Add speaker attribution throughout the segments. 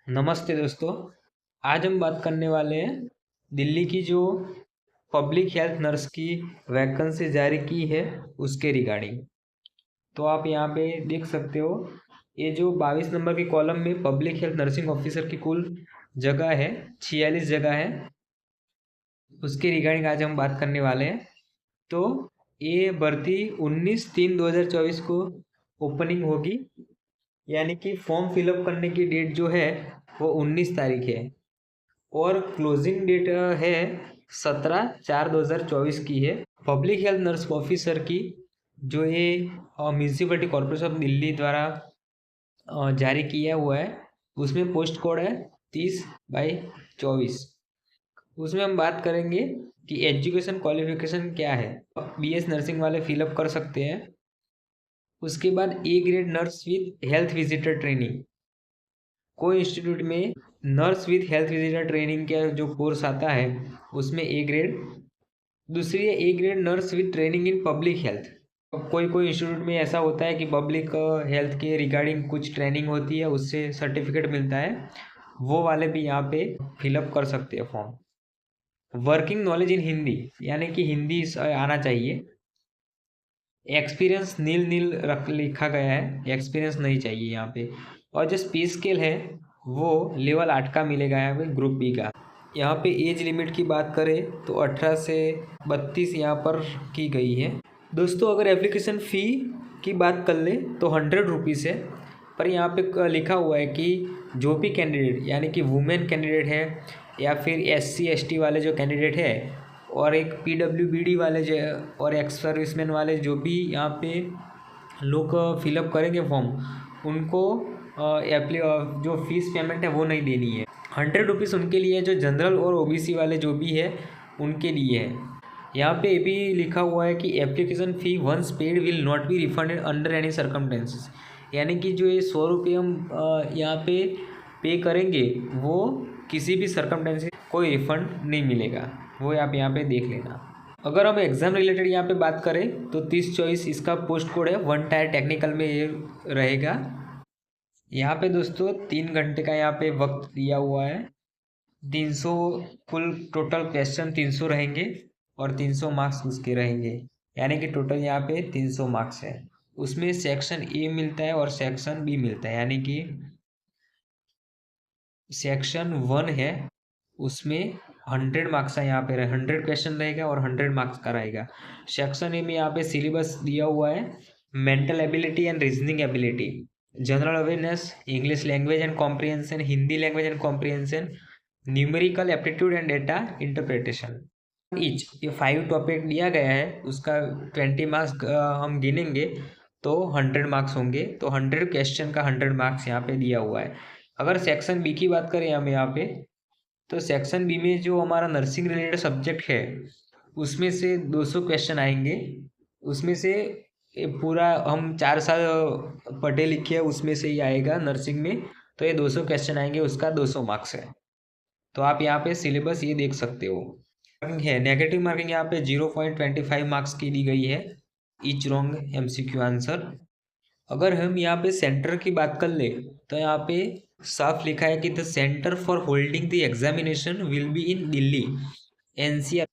Speaker 1: नमस्ते दोस्तों। आज हम बात करने वाले हैं दिल्ली की जो पब्लिक हेल्थ नर्स की वैकेंसी जारी की है उसके रिगार्डिंग। तो आप यहाँ पे देख सकते हो, ये जो 22 नंबर के कॉलम में पब्लिक हेल्थ नर्सिंग ऑफिसर की कुल जगह है 46 जगह है, उसके रिगार्डिंग आज हम बात करने वाले हैं। तो ये भर्ती 19/3/2024 को ओपनिंग होगी, यानी कि फॉर्म फिलअप करने की डेट जो है वो 19 तारीख है और क्लोजिंग डेट है 17/4/2024 की है। पब्लिक हेल्थ नर्स ऑफिसर की जो ये म्यूनसिपलिटी कॉरपोरेशन ऑफ दिल्ली द्वारा जारी किया हुआ है, उसमें पोस्ट कोड है 30/24। उसमें हम बात करेंगे कि एजुकेशन क्वालिफिकेशन क्या है। बीएस नर्सिंग वाले फिलअप कर सकते हैं। उसके बाद A grade nurse with health visitor training, कोई इंस्टीट्यूट में nurse with health visitor training का जो कोर्स आता है उसमें ए ग्रेड। दूसरी है A grade nurse with training in public health. कोई कोई इंस्टीट्यूट में ऐसा होता है कि पब्लिक हेल्थ के रिगार्डिंग कुछ ट्रेनिंग होती है, उससे सर्टिफिकेट मिलता है, वो वाले भी यहाँ पे फिलअप कर सकते हैं form. Working knowledge in Hindi, यानी कि हिंदी आना चाहिए। एक्सपीरियंस नील नील रख लिखा गया है, एक्सपीरियंस नहीं चाहिए यहाँ पे। और जो पे स्केल है वो लेवल 8 का मिलेगा यहाँ पे, ग्रुप बी का। यहाँ पे एज लिमिट की बात करें तो 18 से 32 यहाँ पर की गई है। दोस्तों अगर एप्लीकेशन फ़ी की बात कर ले तो 100 रुपीज़ है, पर यहाँ पे लिखा हुआ है कि जो भी कैंडिडेट यानी कि वुमेन कैंडिडेट है या फिर SC ST वाले जो कैंडिडेट है और एक PWBD वाले जो और एक्स सर्विसमैन वाले जो भी यहाँ पे लोग फिलअप करेंगे फॉर्म, उनको जो फीस पेमेंट है वो नहीं देनी है। 100 रुपीज़ उनके लिए, जो जनरल और OBC वाले जो भी है उनके लिए है। यहाँ पे ये भी लिखा हुआ है कि application fee once paid will not be refunded under any circumstances, यानी कि जो ये 100 रुपये हम यहाँ पे करेंगे वो किसी भी सर्कमटेंसेस कोई रिफंड नहीं मिलेगा, वो आप यहाँ पे देख लेना। अगर हम एग्ज़ाम रिलेटेड यहाँ पे बात करें तो 30/24 इसका पोस्ट कोड है, 1 टायर टेक्निकल में ये रहेगा। यहाँ पे दोस्तों 3 घंटे का यहाँ पे वक्त दिया हुआ है। 300 कुल टोटल क्वेश्चन 300 रहेंगे और 300 मार्क्स उसके रहेंगे, यानी कि टोटल यहाँ पे 300 मार्क्स है। उसमें सेक्शन ए मिलता है और सेक्शन बी मिलता है, यानी कि सेक्शन 1 है उसमें 100 मार्क्स का यहाँ पे 100 क्वेश्चन रहेगा और 100 मार्क्स का रहेगा। सेक्शन ए में यहाँ पे सिलेबस दिया हुआ है, mental ability and reasoning ability, general awareness, English language and comprehension, Hindi language and comprehension, numerical aptitude and data interpretation. Each ये 5 टॉपिक दिया गया है, उसका 20 मार्क्स हम गिनेंगे तो 100 मार्क्स होंगे, तो 100 क्वेश्चन का 100 मार्क्स यहाँ पे दिया हुआ है। अगर सेक्शन बी की बात करें हम यहाँ पे, तो सेक्शन बी में जो हमारा नर्सिंग रिलेटेड सब्जेक्ट है उसमें से 200 क्वेश्चन आएंगे। उसमें से पूरा हम 4 साल पढ़े लिखे हैं उसमें से ही आएगा नर्सिंग में, तो ये 200 क्वेश्चन आएंगे, उसका 200 मार्क्स है। तो आप यहाँ पे सिलेबस ये देख सकते हो। मार्किंग है, नेगेटिव मार्किंग यहाँ पे 0.25 मार्क्स की दी गई है, ईच रॉन्ग MCQ आंसर। अगर हम यहाँ पे सेंटर की बात कर ले तो यहाँ पे साफ लिखा है कि the centre for holding the examination will be in Delhi NCR।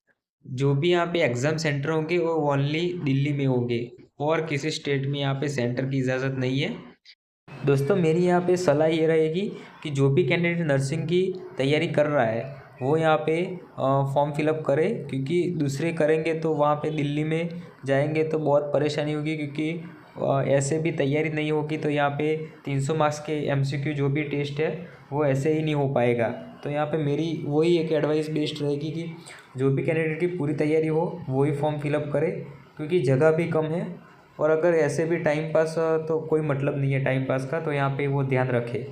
Speaker 1: जो भी यहाँ पे एग्ज़ाम सेंटर होंगे वो ओनली दिल्ली में होंगे और किसी स्टेट में यहाँ पे सेंटर की इजाज़त नहीं है। दोस्तों मेरी यहाँ पे सलाह ये रहेगी कि जो भी कैंडिडेट नर्सिंग की तैयारी कर रहा है वो यहाँ पे फॉर्म फिलअप करे, क्योंकि दूसरे करेंगे तो वहाँ पे दिल्ली में जाएंगे तो बहुत परेशानी होगी, क्योंकि ऐसे भी तैयारी नहीं होगी तो यहाँ पे 300 मार्क्स के MCQ जो भी टेस्ट है वो ऐसे ही नहीं हो पाएगा। तो यहाँ पे मेरी वही एक एडवाइस बेस्ट रहेगी कि जो भी कैंडिडेट की पूरी तैयारी हो वही फॉर्म फिलअप करे, क्योंकि जगह भी कम है और अगर ऐसे भी टाइम पास तो कोई मतलब नहीं है टाइम पास का, तो यहाँ पे वो ध्यान रखे।